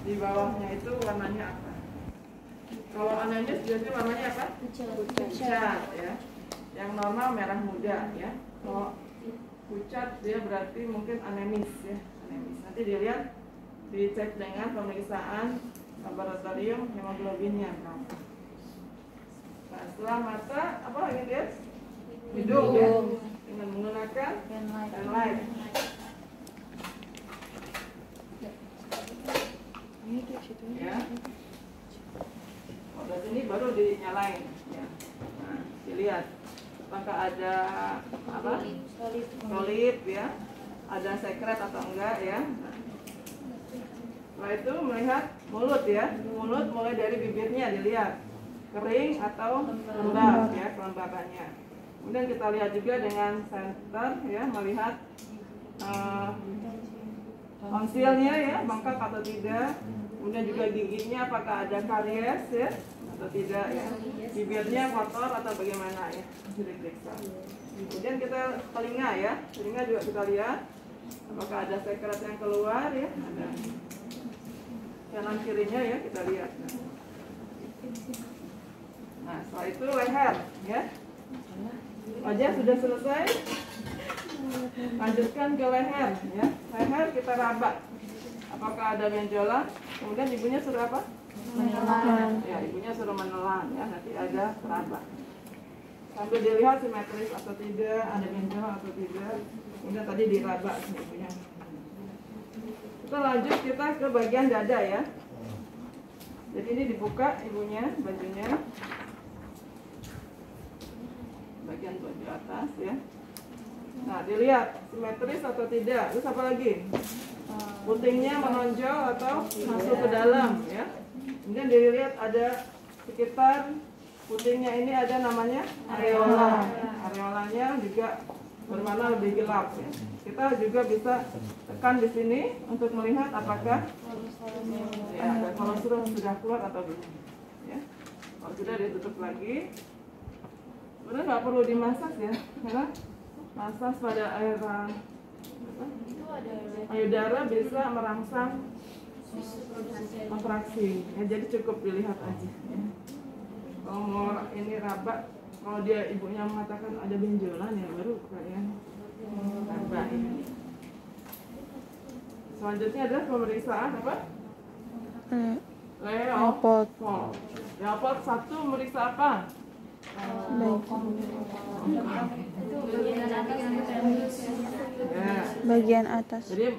di bawahnya itu warnanya apa? Kalau anemis biasanya warnanya apa? Pucat ya. Yang normal merah muda ya. Kalau pucat dia berarti mungkin anemis ya. Anemis. Nanti dilihat, dicek dengan pemeriksaan laboratorium hemoglobinnya berapa. Nah, setelah mata apa lagi dia? Hidung ya. Dengan menggunakan penlight. Ya. Obat ini baru dinyalain ya. Nah, dilihat apakah ada apa? Solid ya. Ada sekret atau enggak ya. Nah, setelah itu melihat mulut ya. Mulut mulai dari bibirnya dilihat kering atau lembab ya, kelembabannya. Kemudian kita lihat juga dengan senter ya, melihat tonsilnya ya, bengkak atau tidak. Kemudian juga giginya apakah ada karies ya atau tidak ya. Bibirnya kotor atau bagaimana ya, diperiksa. Kemudian kita telinga ya, telinga juga kita lihat apakah ada sekret yang keluar ya, ada kanan kirinya ya, kita lihat. Nah, setelah itu leher ya. Wajah sudah selesai. Lanjutkan ke leher ya. Leher kita raba. Apakah ada benjolan? Kemudian ibunya suruh apa? Menelan. Ya, ibunya suruh menelan ya. Nanti ada raba. Sambil dilihat simetris atau tidak, ada benjolan atau tidak. Kemudian tadi diraba ibunya. Kita lanjut ke bagian dada ya. Jadi ini dibuka ibunya, bajunya. Bagian baju atas ya. Nah, dilihat simetris atau tidak. Terus apa lagi? Putingnya menonjol atau masuk ke dalam ya. Kemudian dilihat ada sekitar putingnya ini ada namanya areola. Areolanya juga berwarna lebih gelap ya. Kita juga bisa tekan di sini untuk melihat apakah ya, ada kolesterol sudah keluar atau belum ya. Kalau sudah ditutup lagi. Sebenarnya nggak perlu dimasak ya, karena masak pada payudara bisa merangsang kontraksi ya, jadi cukup dilihat aja ya. Kalau mau ini raba, kalau dia ibunya mengatakan ada benjolan ya baru kalian raba ini. Selanjutnya adalah pemeriksaan apa? Leopold. Leopold 1 meriksa apa? Bagian atas. Jadi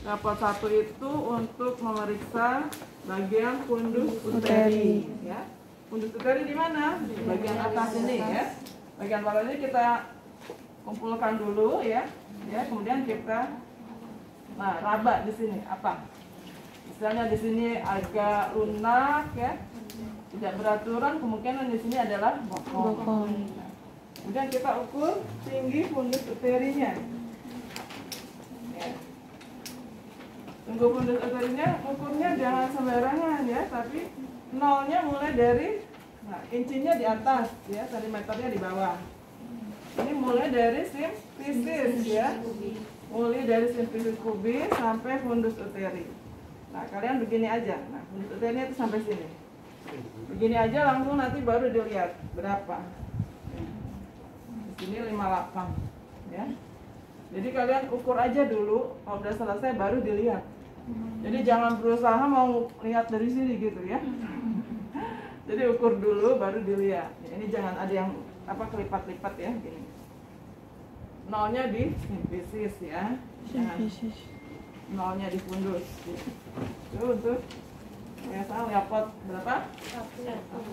Leopold 1 itu untuk memeriksa bagian fundus uteri ya. Fundus uteri di mana? Di bagian atas ini ya. Bagian bawah ini kita kumpulkan dulu ya. Ya, kemudian kita raba di sini apa? Misalnya di sini agak lunak ya. Tidak beraturan, kemungkinan di sini adalah bokong. Nah, kemudian kita ukur tinggi fundus uterinya. Ya. Tunggu fundus uterinya, ukurnya jangan sembarangan ya, tapi nolnya mulai dari incinya di atas ya, sentimeternya di bawah. Ini mulai dari simfisis ya, mulai dari simfisis pubis sampai fundus uteri. Nah, kalian begini aja. Nah, fundus uterinya itu sampai sini. Begini aja langsung nanti baru dilihat berapa. Di sini 58 ya. Jadi kalian ukur aja dulu, kalau udah selesai baru dilihat. Jadi jangan berusaha mau lihat dari sini gitu ya. Jadi ukur dulu baru dilihat. Ini jangan ada yang kelipat-lipat ya gini. Nolnya di simfisis ya. Jangan nolnya di fundus. Itu untuk biasa Leopold berapa? 1.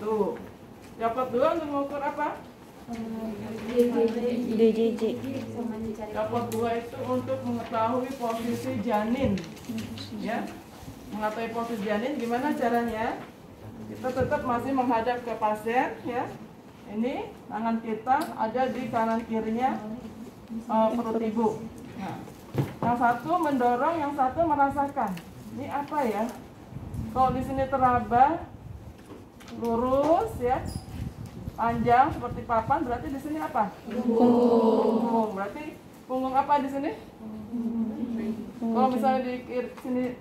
Leopold 2 untuk mengukur apa? DJJ. Leopold 2 itu untuk mengetahui posisi janin. Ya. Mengetahui posisi janin gimana caranya? Kita tetap masih menghadap ke pasien ya. Ini tangan kita ada di kanan kirinya perut ibu. Nah, yang satu mendorong, yang satu merasakan. Ini apa ya? Kalau di sini teraba lurus ya, panjang seperti papan, berarti di sini apa? Punggung. Berarti punggung apa di sini? Kalau misalnya di sini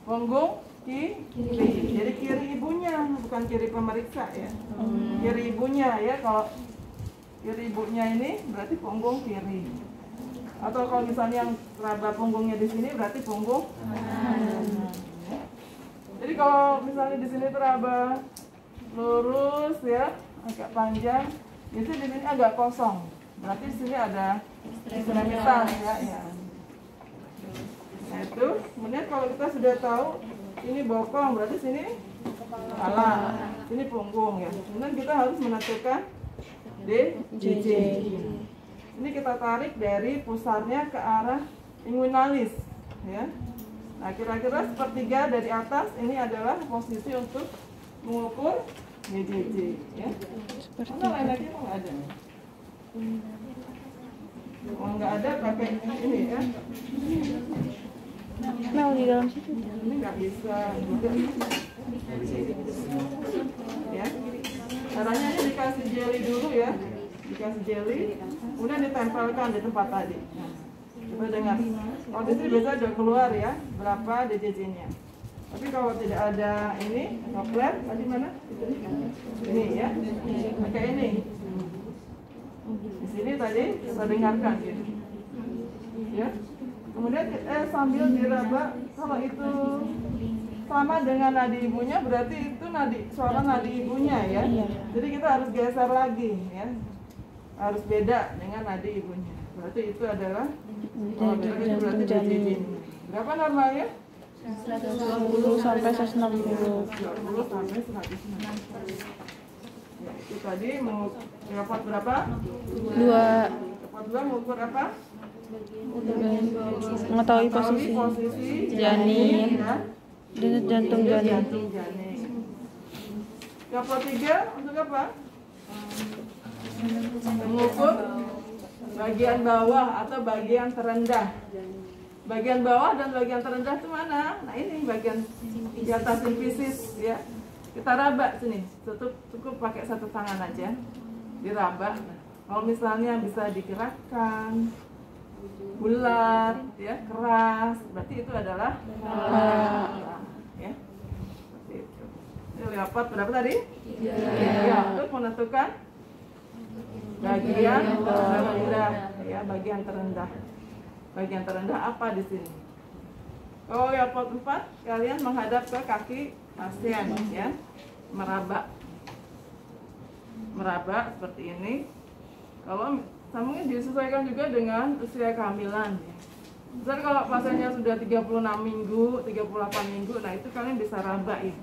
Punggung kiri. Jadi kiri ibunya, bukan kiri pemeriksa ya. Kiri ibunya ya. Kalau kiri ibunya ini berarti punggung kiri. Atau kalau misalnya yang raba punggungnya di sini berarti punggung kanan. Jadi kalau misalnya di sini teraba lurus ya, agak panjang, biasanya di sini agak kosong. Berarti di sini ada ekstremitas ya. Nah itu, kemudian kalau kita sudah tahu ini bokong, berarti sini kepala, sini punggung ya. Kemudian kita harus menentukan DJJ. Ini kita tarik dari pusarnya ke arah inguinalis ya. Nah kira-kira sepertiga dari atas ini adalah posisi untuk mengukur DJJ ya. Mana lain lagi kok nggak ada? Kalau nggak ada pakai ini ya. Mel di dalam situ. Ini nggak bisa. Ya. Caranya ini dikasih jelly dulu ya. Dikasih jelly, kemudian ditempelkan di tempat tadi. Nah, coba dengar. Kalau di sini biasa udah keluar ya, berapa DJJ-nya. Tapi kalau tidak ada ini, soplet, tadi mana? Ini ya, pakai ini. Di sini tadi kita dengarkan gitu. Ya. Kemudian sambil diraba, kalau itu sama dengan nadi ibunya, berarti itu suara nadi ibunya ya. Jadi kita harus geser lagi ya. Harus beda dengan nadi ibunya. Berarti itu adalah berarti DJJ. Berapa normalnya? 120 sampai 160. 120 sampai 160. Ya, itu tadi mau dapat berapa? 2. Dapat 2 mengukur apa? Mengetahui posisi janin, denyut jantung janin. Dapat 3 untuk apa? Mengukur bagian bawah atau bagian terendah. Bagian bawah dan bagian terendah itu mana? Nah ini bagian di atas simfisis ya. Kita raba sini. Cukup pakai satu tangan aja. Diraba. Kalau misalnya bisa digerakkan, bulat, ya keras, berarti itu adalah ya. Seperti itu. Ini dapat berapa tadi? 3. Untuk menentukan bagian terendah ya, bagian terendah. Bagian terendah apa di sini? Kalau yang pot 4, kalian menghadap ke kaki pasien ya, meraba seperti ini. Kalau mungkin disesuaikan juga dengan usia kehamilan ya. Misalnya kalau pasiennya sudah 36 minggu, 38 minggu, nah itu kalian bisa raba ya.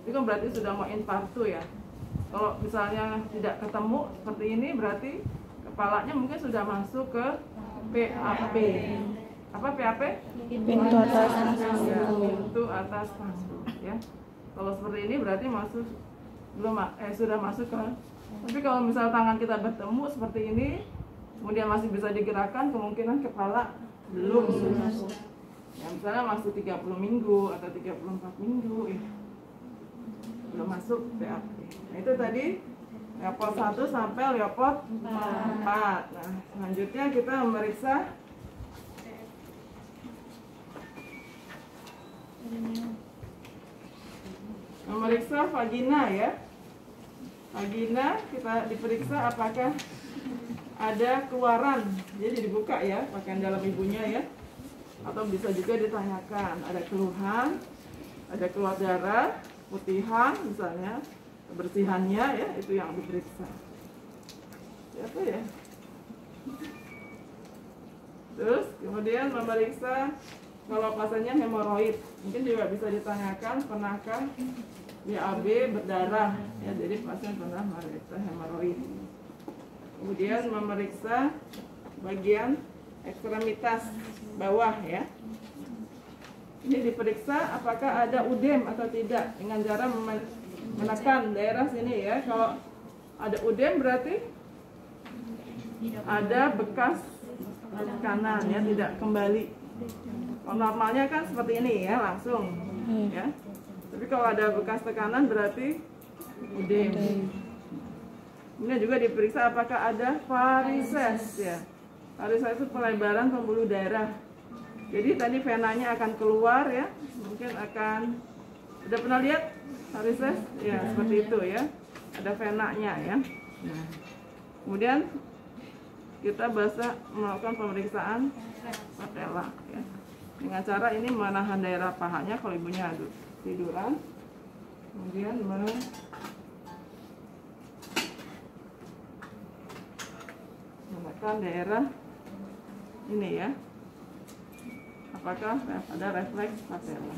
Itu kan berarti sudah mau infartu ya. Kalau misalnya tidak ketemu seperti ini, berarti kepalanya mungkin sudah masuk ke PAP. Apa PAP? Pintu atas. Ya, pintu atas paru ya. Kalau seperti ini berarti sudah masuk ke. Tapi kalau misal tangan kita bertemu seperti ini, kemudian masih bisa digerakkan, kemungkinan kepala belum masuk. Ya, misalnya masih 30 minggu atau 34 minggu ya. Belum masuk PAP. Nah itu tadi Leopold 1 sampai Leopold 4. Nah selanjutnya kita memeriksa vagina ya. Vagina kita diperiksa apakah ada keluaran. Jadi dibuka ya pakaian dalam ibunya ya. Atau bisa juga ditanyakan ada keluhan, ada keluar darah, putihan misalnya, kebersihannya ya, itu yang diperiksa. Siapa ya? Terus kemudian memeriksa kalau pasiennya hemoroid, mungkin juga bisa ditanyakan pernahkah BAB berdarah ya, jadi pasien pernah memeriksa hemoroid. Kemudian memeriksa bagian ekstremitas bawah ya. Ini diperiksa apakah ada udem atau tidak dengan cara menekan daerah sini ya. Kalau ada udem berarti ada bekas tekanan ya, tidak kembali. Kalau normalnya kan seperti ini ya, langsung ya. Tapi kalau ada bekas tekanan berarti udem. Kemudian juga diperiksa apakah ada varises ya. Varises itu pelebaran pembuluh darah Jadi tadi venanya akan keluar ya, mungkin akan, udah pernah lihat varises? Ya seperti itu ya, ada venanya ya. Nah, kemudian kita melakukan pemeriksaan patella ya. Dengan cara ini menahan daerah pahanya kalau ibunya tiduran, kemudian menekan daerah ini ya. Apakah ada refleks patella?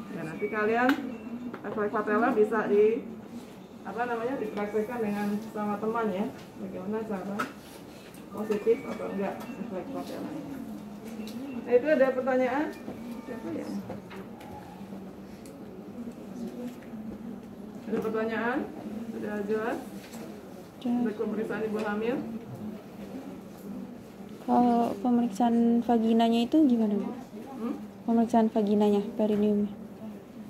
Ya, nanti kalian refleks patella bisa dipraktekkan dengan sama teman ya. Bagaimana cara positif atau enggak refleks patella. Nah, itu ada pertanyaan? Siapa ya? Ada pertanyaan? Sudah jelas? Untuk pemeriksaan ibu hamil? Kalau pemeriksaan vaginanya itu gimana, Bu? Pemeriksaan vaginanya, perineumnya.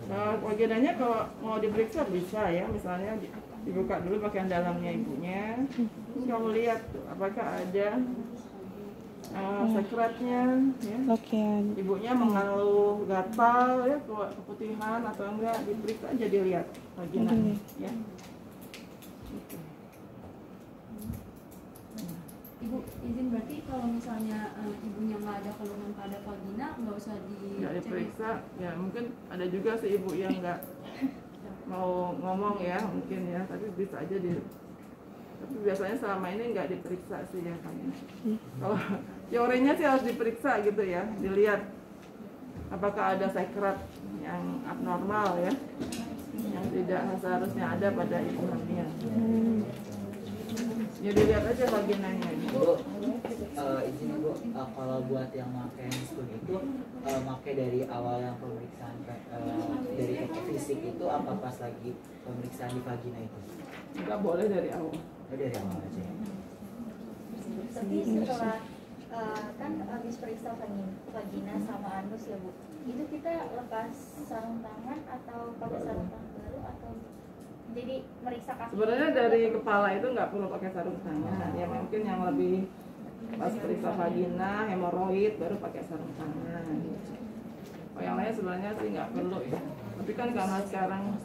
Nah, vaginanya kalau mau diperiksa bisa ya, misalnya dibuka dulu pakaian dalamnya ibunya. Kamu lihat tuh, apakah ada sekretnya ya. Lokian. Ibunya mengeluh gatal ya, keputihan atau enggak, diperiksa aja dilihat vaginanya ya. Ibu izin, berarti kalau misalnya ibunya nggak ada keluhan pada vagina nggak usah diperiksa ya. Mungkin ada juga sih ibu yang nggak mau ngomong ya, mungkin ya, tapi bisa aja tapi biasanya selama ini nggak diperiksa sih ya kan. Kalau teorinya sih harus diperiksa gitu ya, dilihat apakah ada sekret yang abnormal ya, yang tidak seharusnya ada pada ibu hamil. Ya dilihat aja vaginanya. Bu, izin Bu, kalau buat yang pakai handphone itu pakai dari awal yang pemeriksaan dari fisik itu apa pas lagi pemeriksaan di vagina itu? Enggak boleh dari awal. Dari awal aja ya. Tapi setelah kan habis periksa vagina sama anus ya Bu, itu kita lepas sarung tangan atau pakai sarung tangan baru atau jadi meriksa kaki? Sebenarnya dari kepala itu nggak perlu pakai sarung tangan. Ya mungkin yang lebih pas periksa vagina, hemoroid baru pakai sarung tangan. Oh, yang lain sebenarnya sih nggak perlu ya. Tapi kan karena sekarang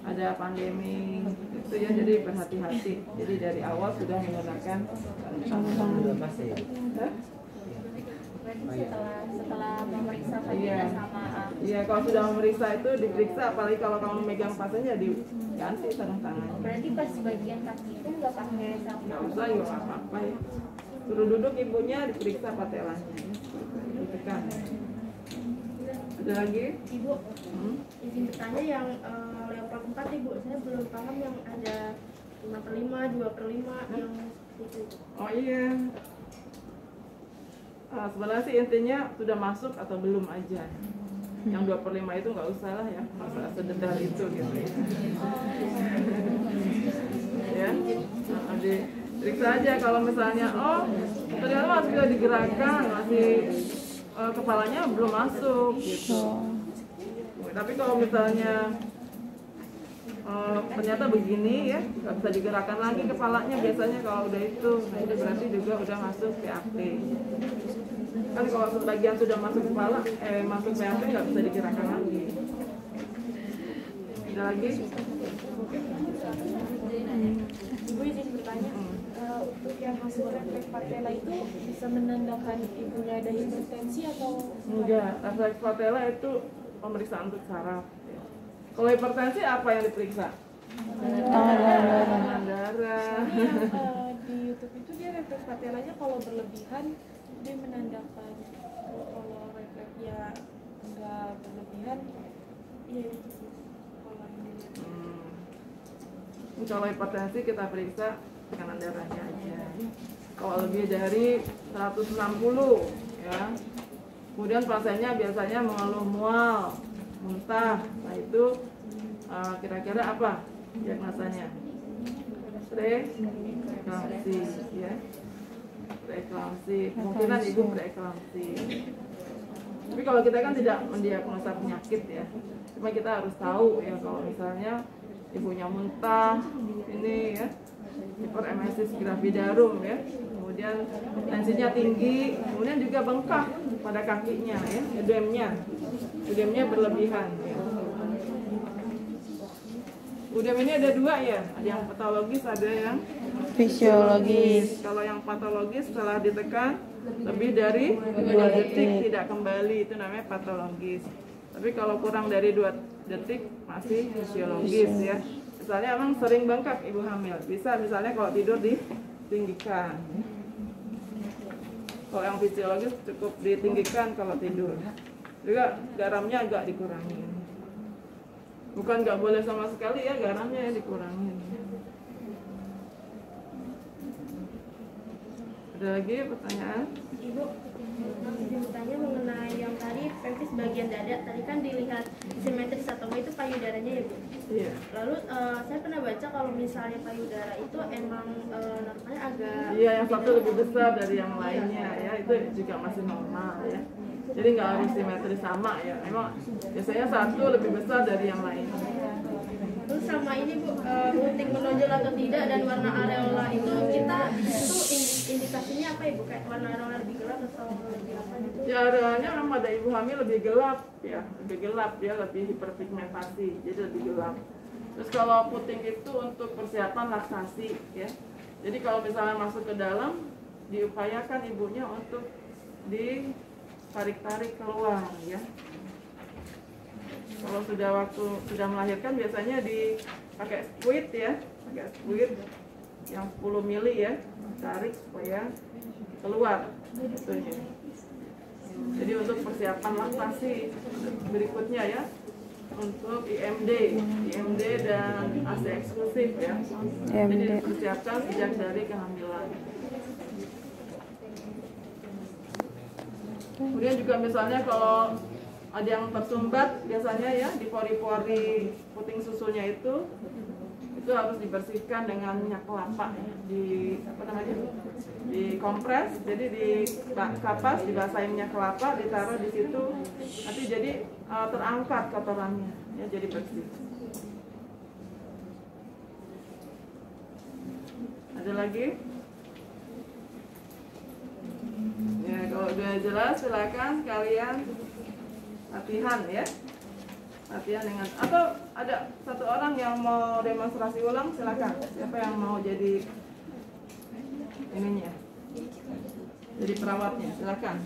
ada pandemi itu ya, jadi berhati-hati. Jadi dari awal sudah menggunakan sarung tangan. Lepas ya. Berarti setelah memeriksa vagina sama Iya, kalau sudah memeriksa itu diperiksa, apalagi kalau kamu megang pasiennya diganti sarung tangan. berarti pas bagian kaki itu nggak pakai sarung Nggak tangan? usah ya, nggak apa-apa ya. Suruh duduk ibunya, diperiksa patelanya ya. Ditekan. Ada lagi? Ibu, izin bertanya yang leopard 4 Ibu, saya belum paham yang ada 5/5, 2/5 yang itu. Oh iya. Sebenarnya sih intinya sudah masuk atau belum aja. Yang 2/5 itu nggak usah lah ya, masa sedetail itu gitu ya. Ya, diperiksa aja kalau misalnya, oh ternyata masih bisa digerakkan, masih kepalanya belum masuk gitu. Tapi kalau misalnya ternyata begini ya, nggak bisa digerakkan lagi kepalanya biasanya kalau udah itu, nah itu berarti juga udah masuk PAP. Kan kalau sebagian sudah masuk kepala, masuk PAP nggak bisa digerakkan lagi. Ada lagi? Ibu izin bertanya, untuk yang hasil refleks patella itu bisa menandakan ibunya ada hipertensi atau? Enggak, refleks patella itu pemeriksaan untuk saraf. Ya. Kalau hipertensi apa yang diperiksa? Tekanan darah. Soalnya di YouTube itu dia refleks patellanya kalau berlebihan dia menandakan, kalau refleksnya enggak berlebihan ya itu sih. Kalau hipertensi kita periksa tekanan darahnya aja. Kalau lebih dari 160 ya, kemudian pasiennya biasanya mengeluh mual, muntah. Nah itu kira-kira apa diagnosanya? Preeklamsi ya. Preeklamsi, kemungkinan ibu preeklamsi. Tapi kalau kita kan tidak mendiagnosa penyakit ya, cuma kita harus tahu ya kalau misalnya ibunya muntah, ini ya, hiperemesis gravidarum ya, kemudian tensinya tinggi, kemudian juga bengkak pada kakinya ya, edemnya berlebihan ya. Udem ini ada dua ya, ada yang patologis, ada yang Fisiologis. Kalau yang patologis setelah ditekan lebih dari 2 detik tidak kembali, itu namanya patologis. Tapi kalau kurang dari 2 detik masih fisiologis ya. Misalnya emang sering bengkak ibu hamil, bisa misalnya kalau tidur ditinggikan. Kalau yang fisiologis cukup ditinggikan kalau tidur. Juga garamnya agak dikurangi. Bukan nggak boleh sama sekali ya, garamnya ya dikurangin. Ada lagi pertanyaan? Ibu, izin bertanya mengenai yang tadi pelvis bagian dada. Tadi kan dilihat simetris atau enggak itu payudaranya ya Bu? Iya. Lalu saya pernah baca kalau misalnya payudara itu emang normalnya agak... Iya, yang satu lebih besar dari yang lainnya ya, itu juga masih normal ya. Jadi nggak harus simetris sama ya. Memang biasanya satu lebih besar dari yang lain. Terus sama ini Bu, puting menonjol atau tidak dan warna areola itu indikasinya apa ya Bu? Kayak warna areola lebih gelap atau lebih apa gitu? Ya arealanya memang pada ibu hamil lebih gelap ya, lebih hiperpigmentasi, jadi lebih gelap. Terus kalau puting itu untuk persiapan laktasi ya. Jadi kalau misalnya masuk ke dalam, diupayakan ibunya untuk ditarik-tarik keluar ya. Kalau sudah melahirkan biasanya dipakai squid ya, pakai squid yang 10 mili ya, tarik supaya keluar. Jadi untuk persiapan laktasi berikutnya ya, untuk IMD dan ASI eksklusif ya. Jadi dipersiapkan sejak dari kehamilan. Kemudian juga misalnya kalau ada yang tersumbat biasanya ya di pori-pori puting susunya itu harus dibersihkan dengan minyak kelapa ya. Dikompres, jadi di kapas dibasahi minyak kelapa, ditaruh di situ, nanti jadi terangkat kotorannya ya, jadi bersih. Ada lagi? Ya, kalau udah jelas silakan kalian latihan ya, latihan dengan, atau ada satu orang yang mau demonstrasi ulang, silakan. Siapa yang mau jadi ininya, jadi perawatnya, silakan.